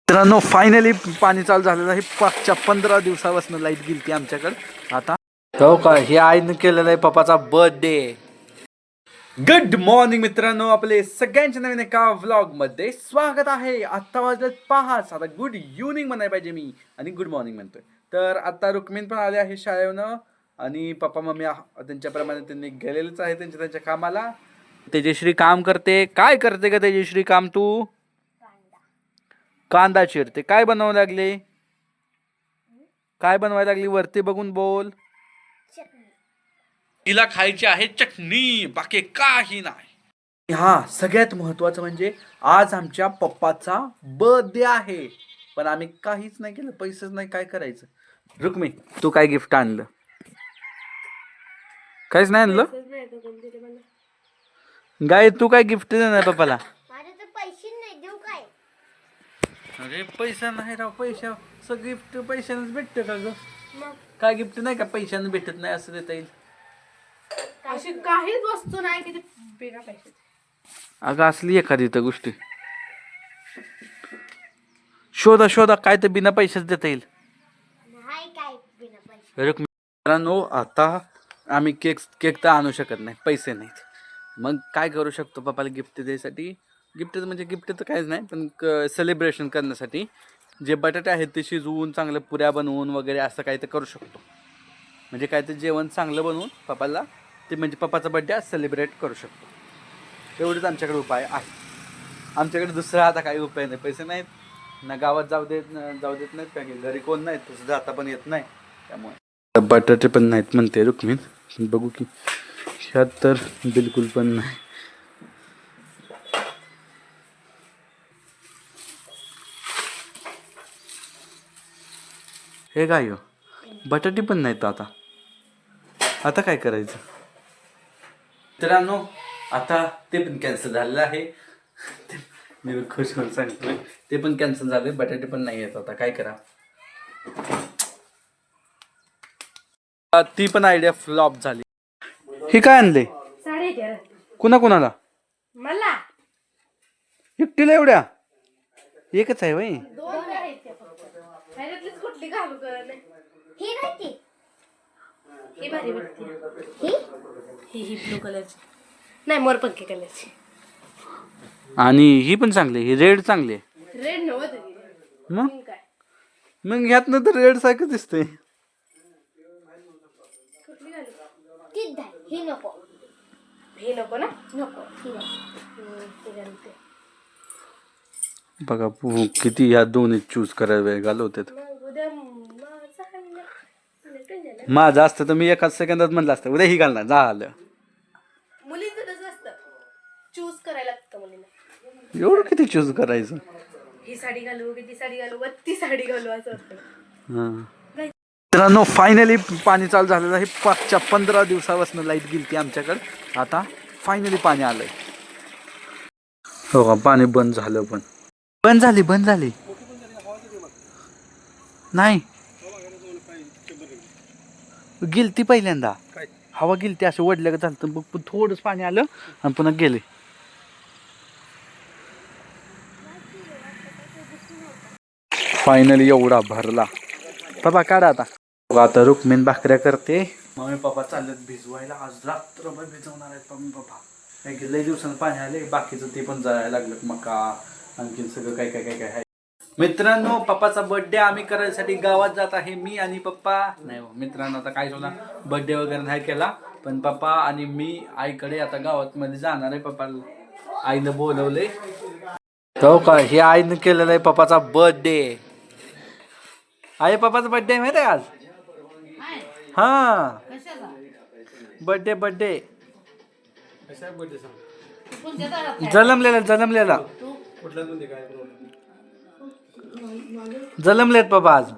मित्रांनो फायनली पाणी चालू झालेलं आहे. पाचच्या 15 दिवसापासून लाईट गेली आमच्याकडे. आता हो का हे आईनं केलेलं आहे पप्पाचा बर्थडे. गुड मॉर्निंग मित्रांनो, आपले सगळ्यांच्या नवीन एका व्लॉग मध्ये स्वागत आहे. आता वाजले 5. आता गुड इव्हनिंग म्हणाय पाहिजे मी आणि गुड मॉर्निंग म्हणतोय. तर आता रुक्मिण पण आले आहे शाळेवरून आणि पप्पा मम्मी त्यांच्याप्रमाणे त्यांनी गेलेलेच आहे त्यांच्या कामाला. तेजश्री काम करते. काय करते का तेजश्री काम तू? कांदा चिरते. काय बनवायला लागले? काय बनवायला लागली वरती बघून बोल. तिला खायची आहे चटणी, बाकी काही नाही. हा सगळ्यात महत्वाचं म्हणजे आज आमच्या पप्पाचा बर्थडे आहे, पण आम्ही काहीच नाही केलं, पैसेच नाही. काय करायचं? रुक्मी तू काय गिफ्ट आणलं? काहीच नाही आणलं. गाय तू काय गिफ्ट देणार पप्पाला? अरे पैसा नाही राव, पैसा सगळं गिफ्ट पैशानंच भेटतं का ग? काय गिफ्ट नाही का पैशानं भेटत नाही असं देता येईल? अशी काहीच वस्तू नाही की बिना पैशाची. अगं असली एखादी तर गोष्टी शोधा काय तर बिना पैशाच देता येईल. मित्रांनो आता आम्ही केक तर आणू शकत नाही, पैसे नाहीत. मग काय करू शकतो पप्पाला गिफ्ट द्यायसाठी? गिफ्ट म्हणजे गिफ्ट तर काहीच नाही, पण सेलिब्रेशन करण्यासाठी जे बटाटे आहेत ते शिजवून चांगल्या पुऱ्या बनवून वगैरे असं काही तर करू शकतो. म्हणजे काय तर जेवण चांगलं बनवून पप्पाला ते म्हणजे पप्पाचा बड्डे सेलिब्रेट करू शकतो. एवढंच आमच्याकडे उपाय आहे. आमच्याकडे दुसरा आता काही उपाय नाही. पैसे नाहीत ना, गावात जाऊ देत नाहीत, काय घरी कोण नाही, तसं जाता पण येत नाही. त्यामुळे बटाटे पण नाहीत म्हणते रुक्मिण. बघू की ह्यात तर बिलकुल पण नाही. हे काय हो, बटाटे पण नाहीत. आता काय करायचं मित्रांनो? आता ते पण कॅन्सल झालेलं आहे. मी खुश होऊन सांगतोय ते पण कॅन्सल झाले. बटाटे पण नाही येत. आता काय करा? ती पण आयडिया फ्लॉप झाली. हे काय आणले? कुणाला? मला एकटीला एवढ्या? एकच आहे वय? कुठली घालू ही भारी वाटते. ही ब्लू कलरची नाही, मोरपंखी कलरची. आणि ही पण चांगली, ही रेड चांगली आहे. रेड नव्हतं मग काय? मग ह्यातनं तर रेड सारखं दिसतंय. कुठली घालू? ही नको. ही नको ना? नको. बघा किती ह्या दोन्ही चूज करायला घालवतात. माझं असतं तर मी एकाच सेकंदात म्हणलं असतं उद्या ही घालणार झालं. मुलींचं तसं असतं, चूज करायला लागतं मुलींना. एवढं किती चूज करायचं? ही साडी घालू की ती साडी घालू, ती साडी घालू असं असतं. मित्रांनो फायनली पाणी चालू झालेलं आहे. 5च्या 15 दिवसापासून लाईट गेली आमच्याकडे. आता फायनली पाणी आलंय. हो का, पाणी बंद झालं. पण बंद झाली नाही, गेलती पहिल्यांदा हवा गेलती, असं वडल्या का झालं. मग थोडंच पाणी आलं आणि पुन्हा गेले. फायनली एवढा भरला. पप्पा काढा आता रुक्मिण भाकऱ्या करते. मम्मी पप्पा चाललेत भिजवायला. आज रात्रभर भिजवणार आहेत मम्मी पप्पा. लई दिवसानं पाणी आले. बाकीचं ते पण जायला लागलं, मका आणखीन सगळं काय आहे. मित्रांनो पप्पाचा बर्थडे आम्ही करायसाठी गावात जात आहे, मी आणि पप्पा. नाही मित्रांनो आता काय झालं, बर्थडे वगैरे नाही केला, पण पप्पा आणि मी आईकडे आता गावात मध्ये जाणार आहे. पप्पाला आईनं बोलवले. हो का हे आईनं केलेलं आहे पप्पाचा बर्थडे. आई पप्पाचा बर्थडे माहिती आहे आज? हा बर्थडे जलमलेला जलमलेत पप्पा आज.